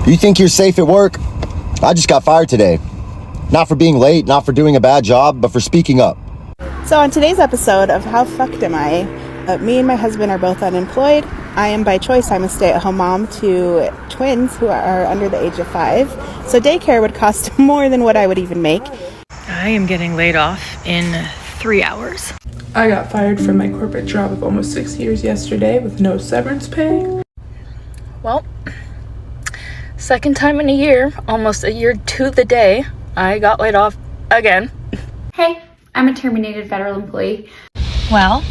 You think you're safe at work? I just got fired today. Not for being late, not for doing a bad job, but for speaking up. So on today's episode of How Fucked Am I, me and my husband are both unemployed. I am by choice. I'm a stay-at-home mom to twins who are under the age of 5. So daycare would cost more than what I would even make. I am getting laid off in 3 hours. I got fired from my corporate job of almost 6 years yesterday with no severance pay. Well, second time in a year, almost a year to the day, I got laid off again. Hey, I'm a terminated federal employee. Well,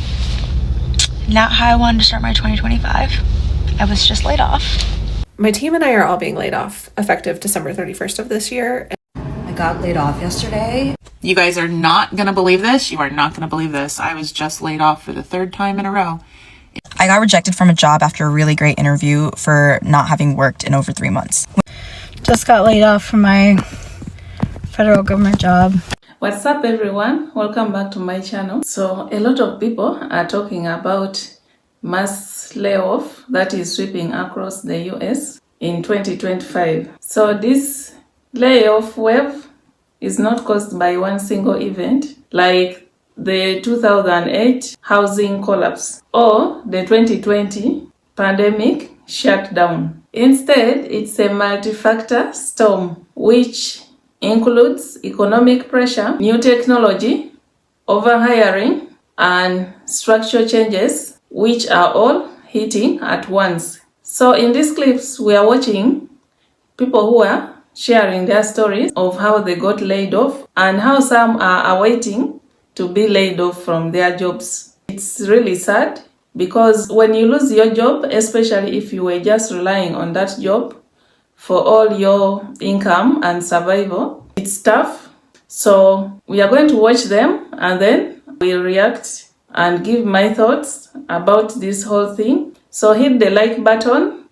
not how I wanted to start my 2025. I was just laid off. My team and I are all being laid off effective December 31st of this year. I got laid off yesterday. You guys are not going to believe this. You are not going to believe this. I was just laid off for the 3rd time in a row. I got rejected from a job after a really great interview for not having worked in over 3 months. Just got laid off from my federal government job. What's up, everyone? Welcome back to my channel. So a lot of people are talking about mass layoff that is sweeping across the US in 2025. So this layoff wave is not caused by one single event like the 2008 housing collapse or the 2020 pandemic shutdown. Instead, it's a multi-factor storm which includes economic pressure, new technology, overhiring, and structural changes, which are all hitting at once. So in these clips, we are watching people who are sharing their stories of how they got laid off and how some are awaiting to be laid off from their jobs. It's really sad because when you lose your job, especially if you were just relying on that job for all your income and survival, it's tough. So we are going to watch them and then we'll react and give my thoughts about this whole thing. So hit the like button,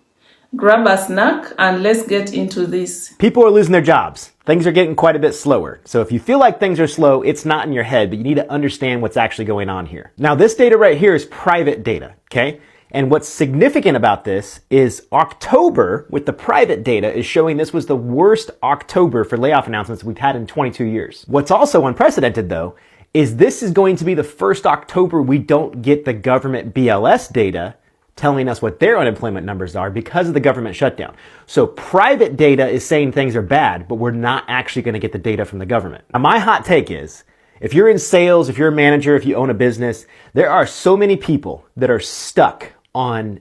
grab a snack, and let's get into this. People are losing their jobs. Things are getting quite a bit slower. So if you feel like things are slow, it's not in your head, but you need to understand what's actually going on here. Now, this data right here is private data, okay? And what's significant about this is October with the private data is showing this was the worst October for layoff announcements we've had in 22 years. What's also unprecedented though, is this is going to be the first October we don't get the government BLS data telling us what their unemployment numbers are because of the government shutdown. So private data is saying things are bad, but we're not actually going to get the data from the government. Now, my hot take is, if you're in sales, if you're a manager, if you own a business, there are so many people that are stuck on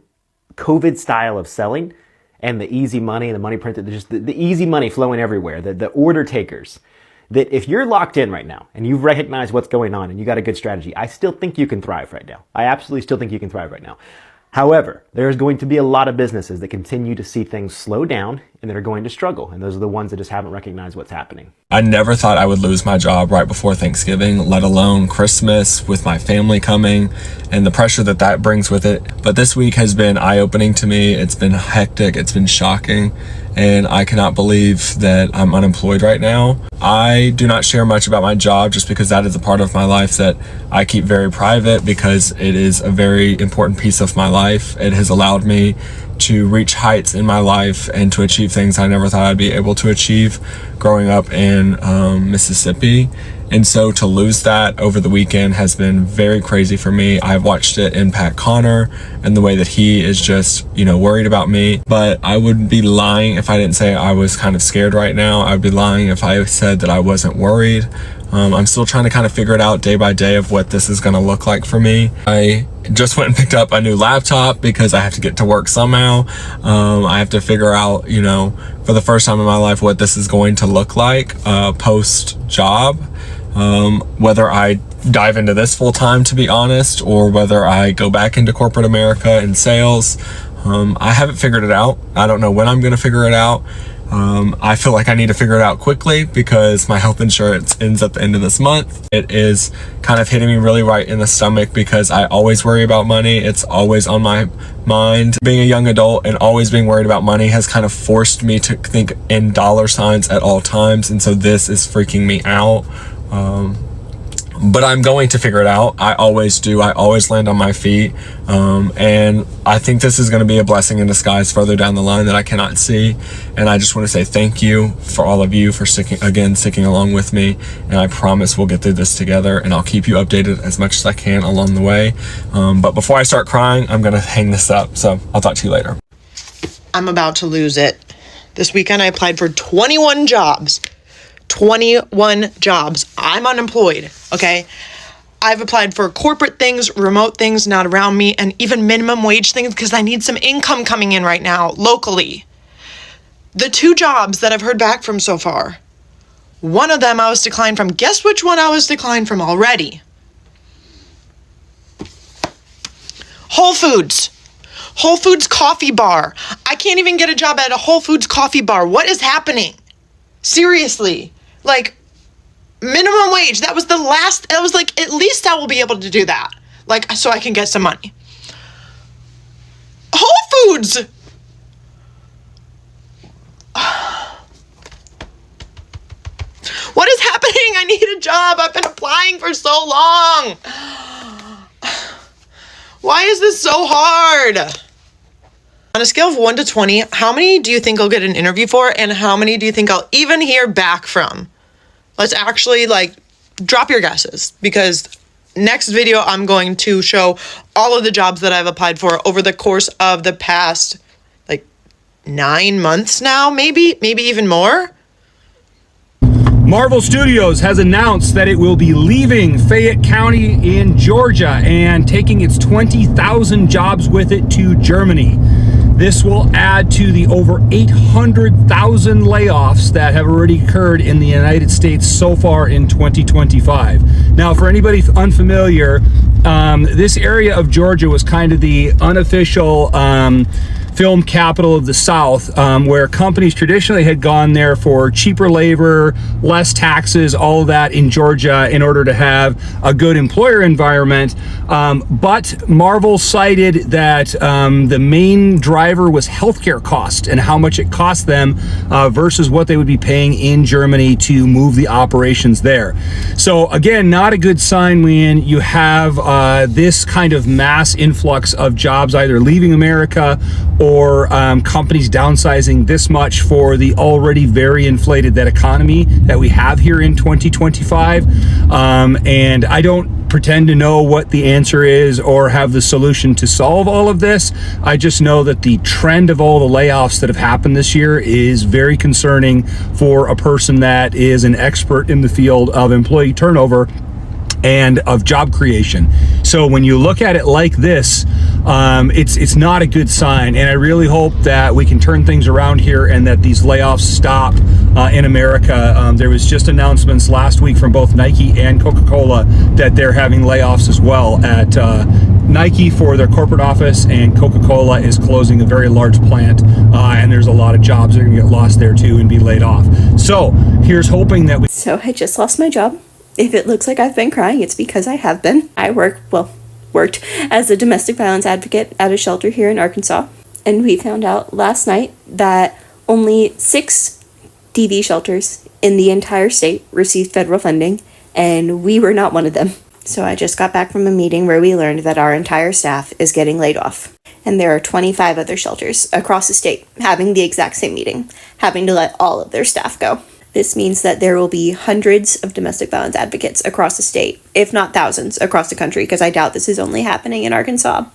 COVID style of selling and the easy money and the money printed, just the easy money flowing everywhere, the order takers, that if you're locked in right now and you've recognized what's going on and you got a good strategy, I still think you can thrive right now. I absolutely still think you can thrive right now. However, there's going to be a lot of businesses that continue to see things slow down and that are going to struggle. And those are the ones that just haven't recognized what's happening. I never thought I would lose my job right before Thanksgiving, let alone Christmas with my family coming and the pressure that that brings with it. But this week has been eye-opening to me. It's been hectic. It's been shocking. And I cannot believe that I'm unemployed right now. I do not share much about my job just because that is a part of my life that I keep very private because it is a very important piece of my life. It has allowed me to reach heights in my life and to achieve things I never thought I'd be able to achieve growing up in Mississippi. And so to lose that over the weekend has been very crazy for me. I've watched it impact Connor and the way that he is just, worried about me. But I would be lying if I didn't say I was kind of scared right now. I'd be lying if I said that I wasn't worried. I'm still trying to kind of figure it out day by day of what this is going to look like for me. I just went and picked up a new laptop because I have to get to work somehow. I have to figure out, for the first time in my life, what this is going to look like post job. Whether I dive into this full time, to be honest, or whether I go back into corporate America in sales. I haven't figured it out. I don't know when I'm going to figure it out. I feel like I need to figure it out quickly because my health insurance ends at the end of this month. It is kind of hitting me really right in the stomach because I always worry about money. It's always on my mind. Being a young adult and always being worried about money has kind of forced me to think in dollar signs at all times. And so this is freaking me out. but I'm going to figure it out. I always do. I always land on my feet. And I think this is going to be a blessing in disguise further down the line that I cannot see. And I just want to say thank you for all of you for sticking along with me. And I promise we'll get through this together, and I'll keep you updated as much as I can along the way. But before I start crying, I'm going to hang this up. So I'll talk to you later. I'm about to lose it. This weekend I applied for 21 jobs. 21 jobs. I'm unemployed, okay? I've applied for corporate things, remote things not around me, and even minimum wage things because I need some income coming in right now, locally. The 2 jobs that I've heard back from so far, one of them I was declined from. Guess which one I was declined from already? Whole Foods. Whole Foods coffee bar. I can't even get a job at a Whole Foods coffee bar. What is happening? Seriously. Like, minimum wage. That was the last. I was like, at least I will be able to do that. Like, so I can get some money. Whole Foods. What is happening? I need a job. I've been applying for so long. Why is this so hard? On a scale of 1 to 20, how many do you think I'll get an interview for, and how many do you think I'll even hear back from? Let's actually, drop your guesses, because next video I'm going to show all of the jobs that I've applied for over the course of the past, 9 months now, maybe even more. Marvel Studios has announced that it will be leaving Fayette County in Georgia and taking its 20,000 jobs with it to Germany. This will add to the over 800,000 layoffs that have already occurred in the United States so far in 2025. Now, for anybody unfamiliar, this area of Georgia was kind of the unofficial film capital of the South, where companies traditionally had gone there for cheaper labor, less taxes, all of that in Georgia in order to have a good employer environment. But Marvel cited that the main driver was healthcare cost and how much it cost them versus what they would be paying in Germany to move the operations there. So again, not a good sign when you have this kind of mass influx of jobs either leaving America or companies downsizing this much for the already very inflated that economy that we have here in 2025. And I don't pretend to know what the answer is or have the solution to solve all of this. I just know that the trend of all the layoffs that have happened this year is very concerning for a person that is an expert in the field of employee turnover and of job creation. So when you look at it like this, it's not a good sign, and I really hope that we can turn things around here and that these layoffs stop in America. There was just announcements last week from both Nike and Coca-Cola that they're having layoffs as well at Nike for their corporate office, and Coca-Cola is closing a very large plant, and there's a lot of jobs that are gonna get lost there too and be laid off. So here's hoping that we... So I just lost my job. If it looks like I've been crying, it's because I have been. I worked as a domestic violence advocate at a shelter here in Arkansas. And we found out last night that only 6 DV shelters in the entire state received federal funding, and we were not one of them. So I just got back from a meeting where we learned that our entire staff is getting laid off. And there are 25 other shelters across the state having the exact same meeting, having to let all of their staff go. This means that there will be hundreds of domestic violence advocates across the state, if not thousands across the country, because I doubt this is only happening in Arkansas.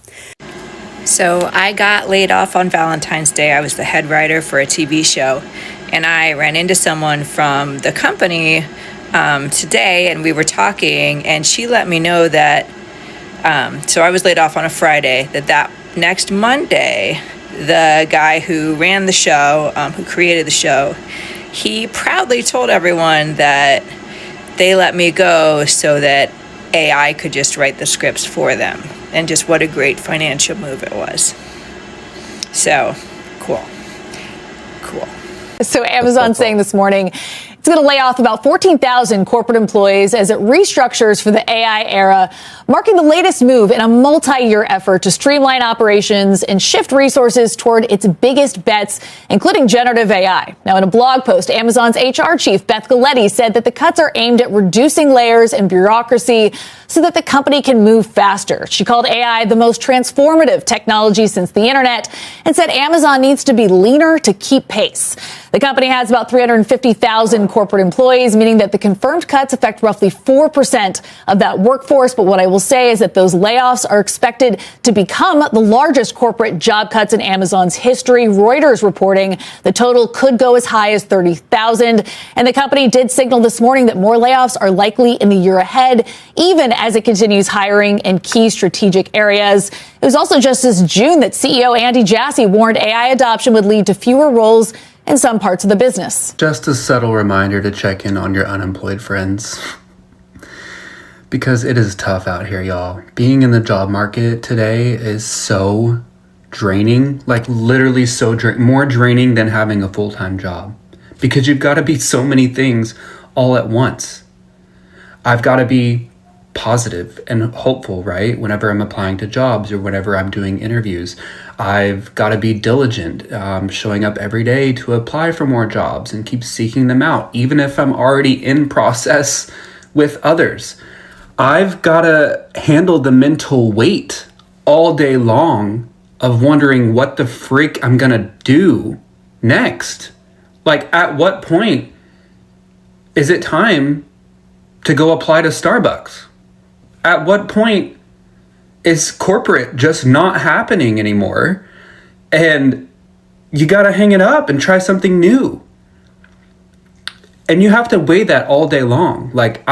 So I got laid off on Valentine's Day. I was the head writer for a TV show, and I ran into someone from the company today, and we were talking, and she let me know that, so I was laid off on a Friday, that next Monday, the guy who ran the show, who created the show, he proudly told everyone that they let me go so that AI could just write the scripts for them, and just what a great financial move it was. So, cool. So Amazon saying this morning It's going to lay off about 14,000 corporate employees as it restructures for the AI era, marking the latest move in a multi-year effort to streamline operations and shift resources toward its biggest bets, including generative AI. Now, in a blog post, Amazon's HR chief, Beth Galetti, said that the cuts are aimed at reducing layers and bureaucracy so that the company can move faster. She called AI the most transformative technology since the internet and said Amazon needs to be leaner to keep pace. The company has about 350,000 corporate employees, meaning that the confirmed cuts affect roughly 4% of that workforce. But what I will say is that those layoffs are expected to become the largest corporate job cuts in Amazon's history. Reuters reporting the total could go as high as 30,000. And the company did signal this morning that more layoffs are likely in the year ahead, even as it continues hiring in key strategic areas. It was also just this June that CEO Andy Jassy warned AI adoption would lead to fewer roles in some parts of the business. Just a subtle reminder to check in on your unemployed friends. Because it is tough out here, y'all. Being in the job market today is so draining, like literally so more draining than having a full-time job. Because you've got to be so many things all at once. I've got to be positive and hopeful, right? Whenever I'm applying to jobs or whenever I'm doing interviews, I've got to be diligent, showing up every day to apply for more jobs and keep seeking them out, even if I'm already in process with others. I've got to handle the mental weight all day long of wondering what the freak I'm going to do next. Like, at what point is it time to go apply to Starbucks? At what point is corporate just not happening anymore? And you got to hang it up and try something new. And you have to weigh that all day long. Like,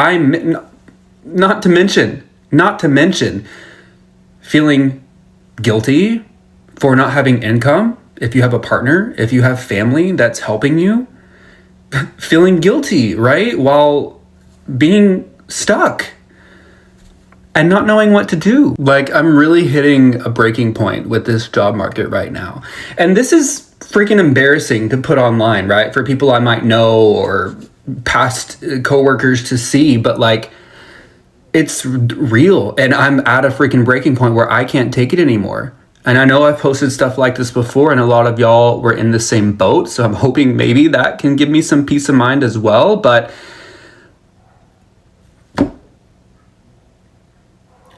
not to mention feeling guilty for not having income. If you have a partner, if you have family that's helping you, feeling guilty, right? While being stuck and not knowing what to do. Like, I'm really hitting a breaking point with this job market right now. And this is freaking embarrassing to put online, right? For people I might know or past coworkers to see, but like, it's real. And I'm at a freaking breaking point where I can't take it anymore. And I know I've posted stuff like this before and a lot of y'all were in the same boat. So I'm hoping maybe that can give me some peace of mind as well. But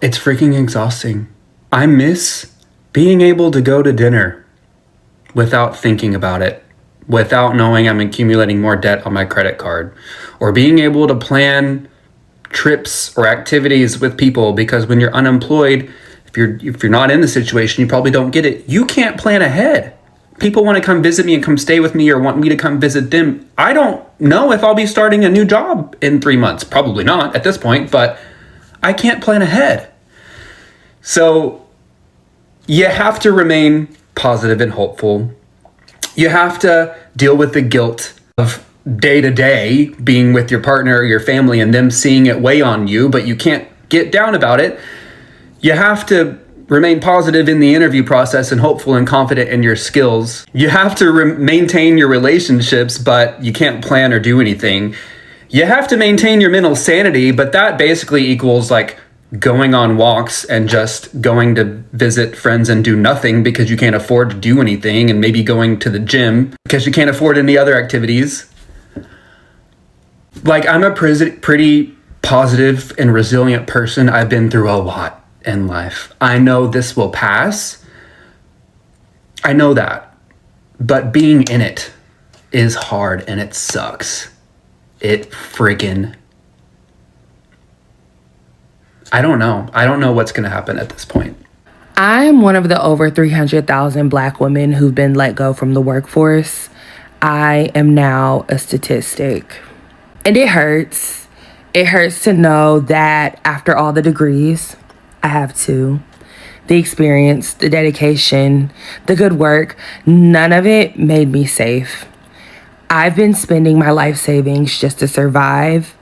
it's freaking exhausting. I miss being able to go to dinner without thinking about it, without knowing I'm accumulating more debt on my credit card, or being able to plan trips or activities with people, because when you're unemployed, if you're not in the situation, you probably don't get it. You can't plan ahead. People want to come visit me and come stay with me or want me to come visit them. I don't know if I'll be starting a new job in 3 months. Probably not at this point, but I can't plan ahead. So you have to remain positive and hopeful. You have to deal with the guilt of day to day being with your partner or your family and them seeing it weigh on you, but you can't get down about it. You have to remain positive in the interview process and hopeful and confident in your skills. You have to maintain your relationships, but you can't plan or do anything. You have to maintain your mental sanity, but that basically equals like going on walks and just going to visit friends and do nothing because you can't afford to do anything, and maybe going to the gym because you can't afford any other activities. Like, I'm a pretty positive and resilient person. I've been through a lot in life. I know this will pass. I know that. But being in it is hard and it sucks. It freaking... I don't know. I don't know what's going to happen at this point. I'm one of the over 300,000 Black women who've been let go from the workforce. I am now a statistic. And it hurts. It hurts to know that after all the degrees, I have two, the experience, the dedication, the good work, none of it made me safe. I've been spending my life savings just to survive,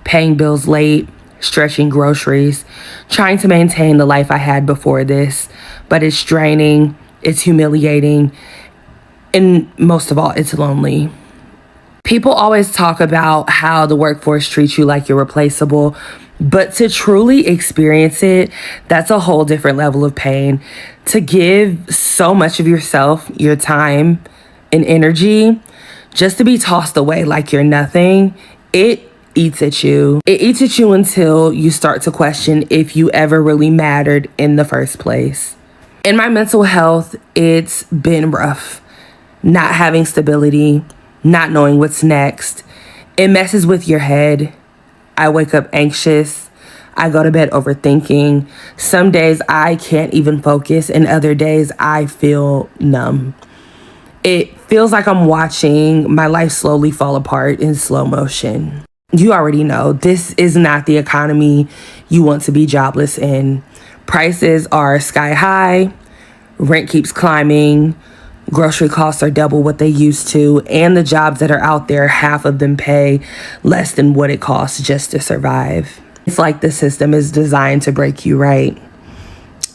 paying bills late, stretching groceries, trying to maintain the life I had before this, but it's draining, it's humiliating, and most of all, it's lonely. People always talk about how the workforce treats you like you're replaceable, but to truly experience it, that's a whole different level of pain. To give so much of yourself, your time and energy, just to be tossed away like you're nothing, it eats at you. It eats at you until you start to question if you ever really mattered in the first place. In my mental health, it's been rough. Not having stability, not knowing what's next. It messes with your head. I wake up anxious. I go to bed overthinking. Some days I can't even focus, and other days I feel numb. It feels like I'm watching my life slowly fall apart in slow motion. You already know, this is not the economy you want to be jobless in. Prices are sky high. Rent keeps climbing. Grocery costs are double what they used to, and the jobs that are out there, half of them pay less than what it costs just to survive. It's like the system is designed to break you, right?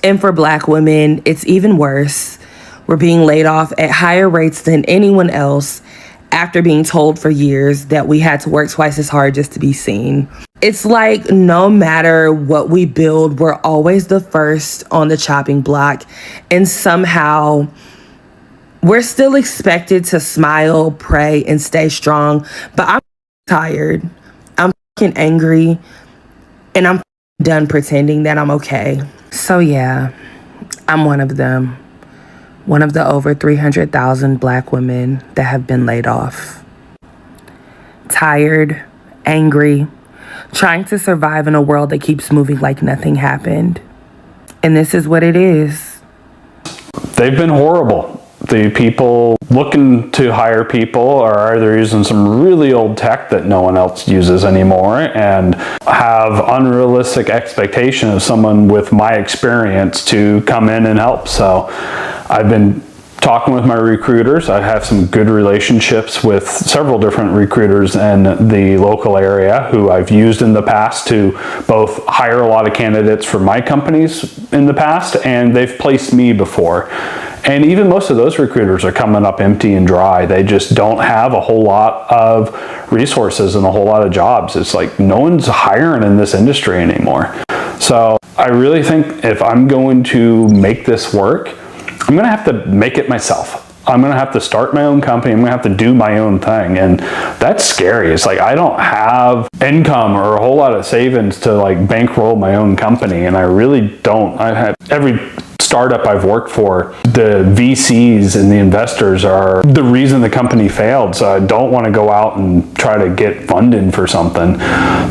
And for Black women, it's even worse. We're being laid off at higher rates than anyone else after being told for years that we had to work twice as hard just to be seen. It's like no matter what we build, we're always the first on the chopping block, and somehow we're still expected to smile, pray, and stay strong. But I'm tired. I'm fucking angry. And I'm done pretending that I'm okay. So yeah, I'm one of them. One of the over 300,000 Black women that have been laid off. Tired, angry, trying to survive in a world that keeps moving like nothing happened. And this is what it is. They've been horrible. The people looking to hire people are either using some really old tech that no one else uses anymore and have unrealistic expectation of someone with my experience to come in and help. So I've been talking with my recruiters. I have some good relationships with several different recruiters in the local area who I've used in the past to both hire a lot of candidates for my companies in the past, and they've placed me before. And even most of those recruiters are coming up empty and dry. They just don't have a whole lot of resources and a whole lot of jobs. It's like no one's hiring in this industry anymore. So I really think if I'm going to make this work, I'm going to have to make it myself. I'm going to have to start my own company. I'm going to have to do my own thing. And that's scary. It's like I don't have income or a whole lot of savings to like bankroll my own company. And I really don't. I have every startup I've worked for, the VCs and the investors are the reason the company failed. So I don't want to go out and try to get funding for something.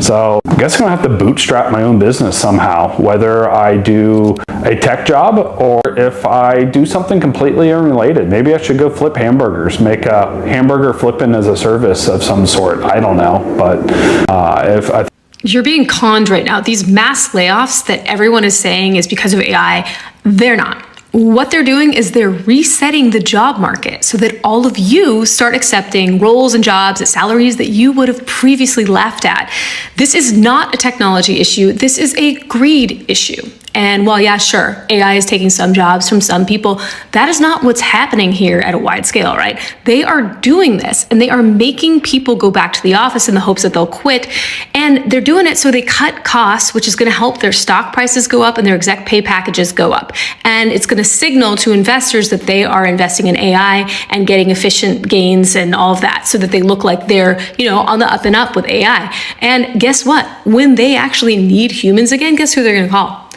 So I guess I'm going to have to bootstrap my own business somehow, whether I do a tech job or if I do something completely unrelated. Maybe I should go flip hamburgers, make a hamburger flipping as a service of some sort. I don't know. But you're being conned right now. These mass layoffs that everyone is saying is because of AI, they're not. What they're doing is they're resetting the job market so that all of you start accepting roles and jobs at salaries that you would have previously laughed at. This is not a technology issue. This is a greed issue. And while, yeah, sure, AI is taking some jobs from some people, that is not what's happening here at a wide scale, right? They are doing this and they are making people go back to the office in the hopes that they'll quit. And they're doing it so they cut costs, which is going to help their stock prices go up and their exec pay packages go up. And it's going to signal to investors that they are investing in AI and getting efficient gains and all of that so that they look like they're, on the up and up with AI. And guess what? When they actually need humans again, guess who they're going to call?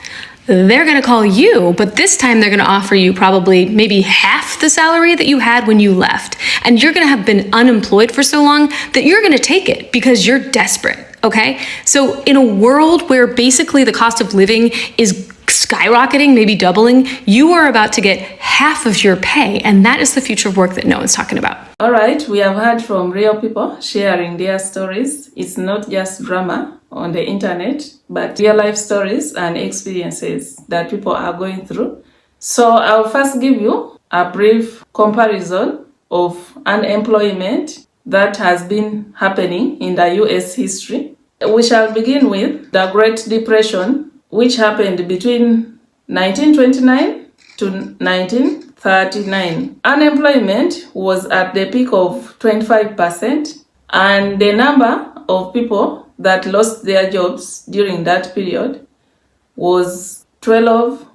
They're going to call you, but this time they're going to offer you probably maybe half the salary that you had when you left. And you're going to have been unemployed for so long that you're going to take it because you're desperate, okay? So in a world where basically the cost of living is skyrocketing, maybe doubling, you are about to get half of your pay, and that is the future of work that no one's talking about. All right, we have heard from real people sharing their stories. It's not just drama on the internet, but real life stories and experiences that people are going through. So I'll first give you a brief comparison of unemployment that has been happening in the US history. We shall begin with the Great Depression, which happened between 1929 to 1939. Unemployment was at the peak of 25%. And the number of people that lost their jobs during that period was 12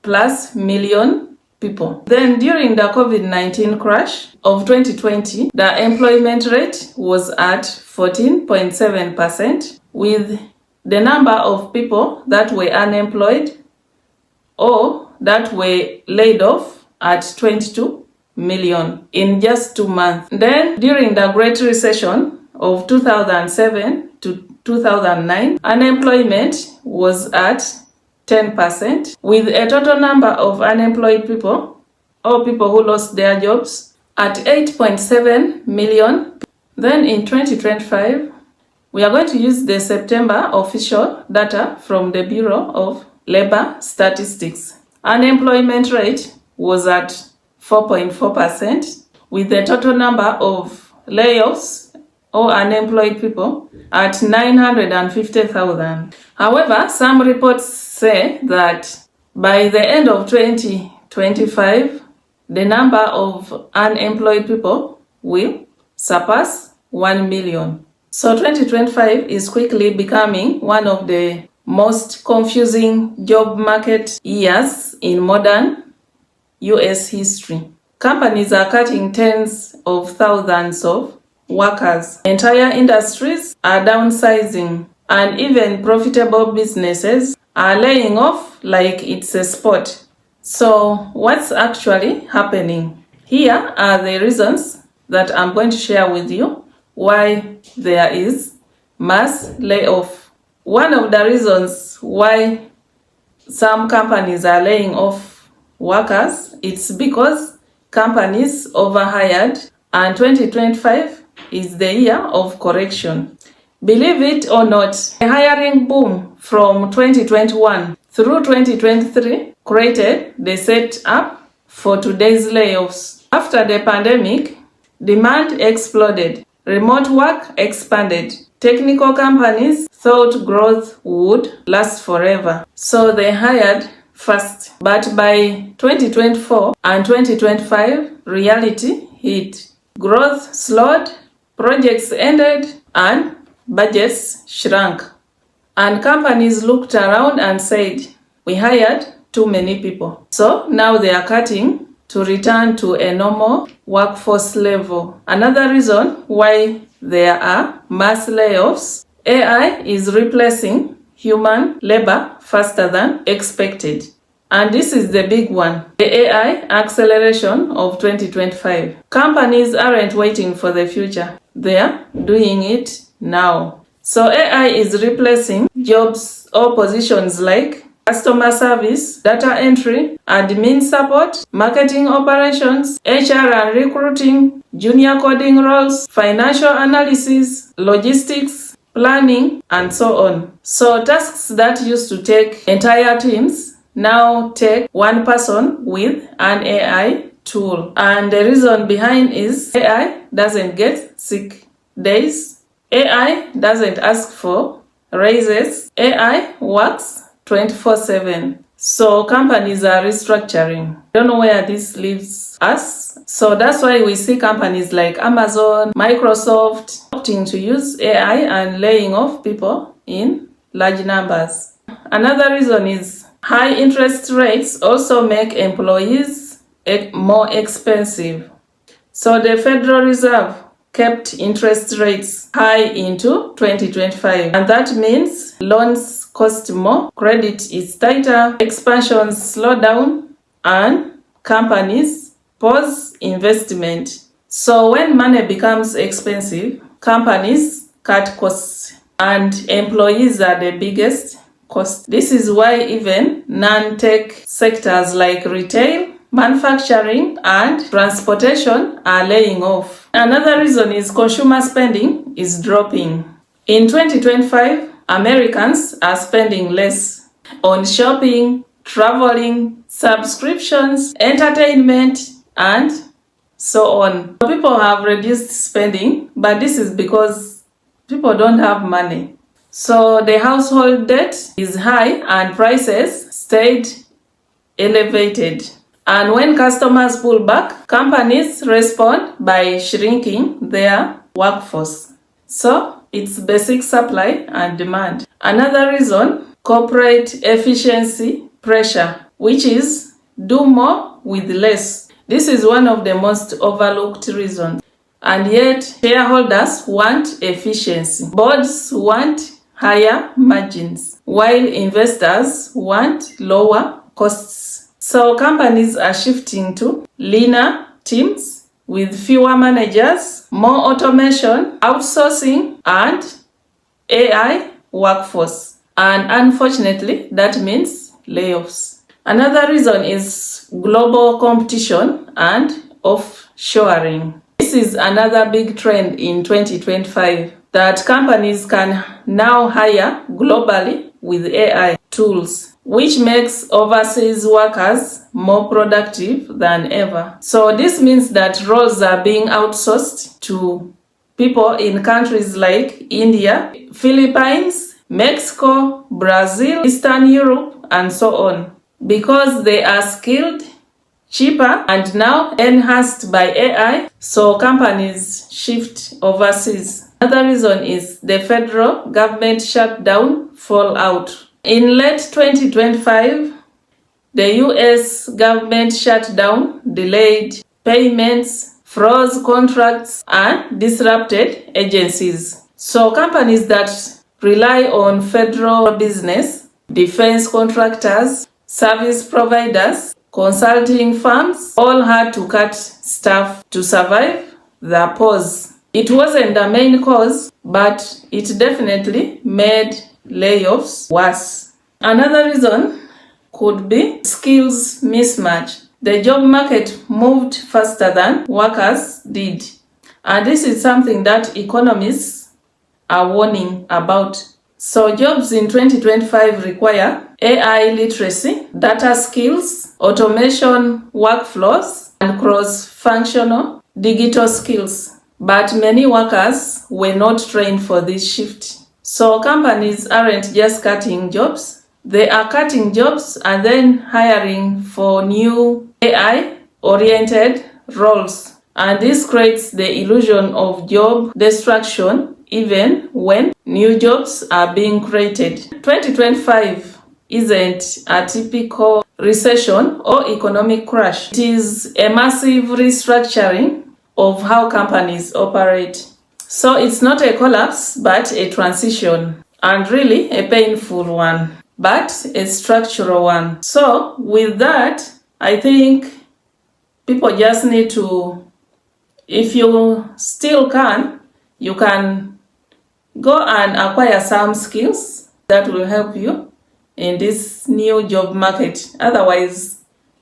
plus million people. Then during the COVID-19 crash of 2020, the employment rate was at 14.7%, with the number of people that were unemployed or that were laid off at 22 million in just 2 months. Then during the Great Recession of 2007 to 2009, unemployment was at 10%, with a total number of unemployed people or people who lost their jobs at 8.7 million. Then in 2025, we are going to use the September official data from the Bureau of Labor Statistics. Unemployment rate was at 4.4%, with the total number of layoffs or unemployed people at 950,000. However, some reports say that by the end of 2025, the number of unemployed people will surpass 1 million. So 2025 is quickly becoming one of the most confusing job market years in modern US history. Companies are cutting tens of thousands of workers. Entire industries are downsizing, and even profitable businesses are laying off like it's a sport. So what's actually happening? Here are the reasons that I'm going to share with you why there is mass layoff. One of the reasons why some companies are laying off workers, it's because companies overhired, and 2025 is the year of correction. Believe it or not, the hiring boom from 2021 through 2023 created the setup for today's layoffs. After the pandemic, demand exploded, remote work expanded. Technical companies thought growth would last forever, so they hired fast. But by 2024 and 2025, reality hit. Growth slowed, projects ended, and budgets shrank. And companies looked around and said, we hired too many people. So now they are cutting to return to a normal workforce level. Another reason why there are mass layoffs: AI is replacing human labor faster than expected. And this is the big one, the AI acceleration of 2025. Companies aren't waiting for the future. They're doing it now. So AI is replacing jobs or positions like customer service, data entry, admin support, marketing operations, HR and recruiting, junior coding roles, financial analysis, logistics, planning, and so on. So tasks that used to take entire teams now take one person with an AI tool. And the reason behind is AI doesn't get sick days. AI doesn't ask for raises. AI works 24/7. So companies are restructuring. Don't know where this leaves us. So that's why we see companies like Amazon, Microsoft opting to use AI and laying off people in large numbers. Another reason is high interest rates also make employees more expensive. So the Federal Reserve kept interest rates high into 2025, and that means loans cost more, credit is tighter, expansions slow down, and companies pause investment. So when money becomes expensive, companies cut costs, and employees are the biggest cost. This is why even non-tech sectors like retail, manufacturing, and transportation are laying off. Another reason is consumer spending is dropping. In 2025, Americans are spending less on shopping, traveling, subscriptions, entertainment, and so on. People have reduced spending, but this is because people don't have money. So the household debt is high and prices stayed elevated. And when customers pull back, companies respond by shrinking their workforce. So it's basic supply and demand. Another reason, corporate efficiency pressure, which is do more with less. This is one of the most overlooked reasons. And yet, shareholders want efficiency. Boards want higher margins, while investors want lower costs. So companies are shifting to leaner teams with fewer managers, more automation, outsourcing, and AI workforce. And unfortunately, that means layoffs. Another reason is global competition and offshoring. This is another big trend in 2025, that companies can now hire globally with AI tools, which makes overseas workers more productive than ever. So this means that roles are being outsourced to people in countries like India, Philippines, Mexico, Brazil, Eastern Europe, and so on, because they are skilled, cheaper, and now enhanced by AI, so companies shift overseas. Another reason is the federal government shutdown fallout. In late 2025, the US government shutdown delayed payments, froze contracts, and disrupted agencies. So companies that rely on federal business, defense contractors, service providers, consulting firms, all had to cut staff to survive the pause. It wasn't the main cause, but it definitely made layoffs worse. Another reason could be skills mismatch. The job market moved faster than workers did. And this is something that economists are warning about. So jobs in 2025 require AI literacy, data skills, automation workflows, and cross-functional digital skills. But many workers were not trained for this shift. So companies aren't just cutting jobs, they are cutting jobs and then hiring for new AI-oriented roles. And this creates the illusion of job destruction even when new jobs are being created. 2025 isn't a typical recession or economic crash. It is a massive restructuring of how companies operate. So it's not a collapse, but a transition, and really a painful one, but a structural one. So with that, I think people just need to, if you still can, you can go and acquire some skills that will help you in this new job market. Otherwise,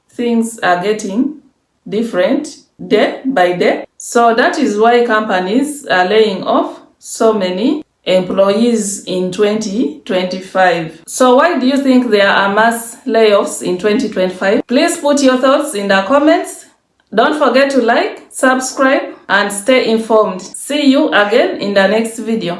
things are getting different day by day. So that is why companies are laying off so many employees in 2025. So why do you think there are mass layoffs in 2025? Please put your thoughts in the comments. Don't forget to like, subscribe, and stay informed. See you again in the next video.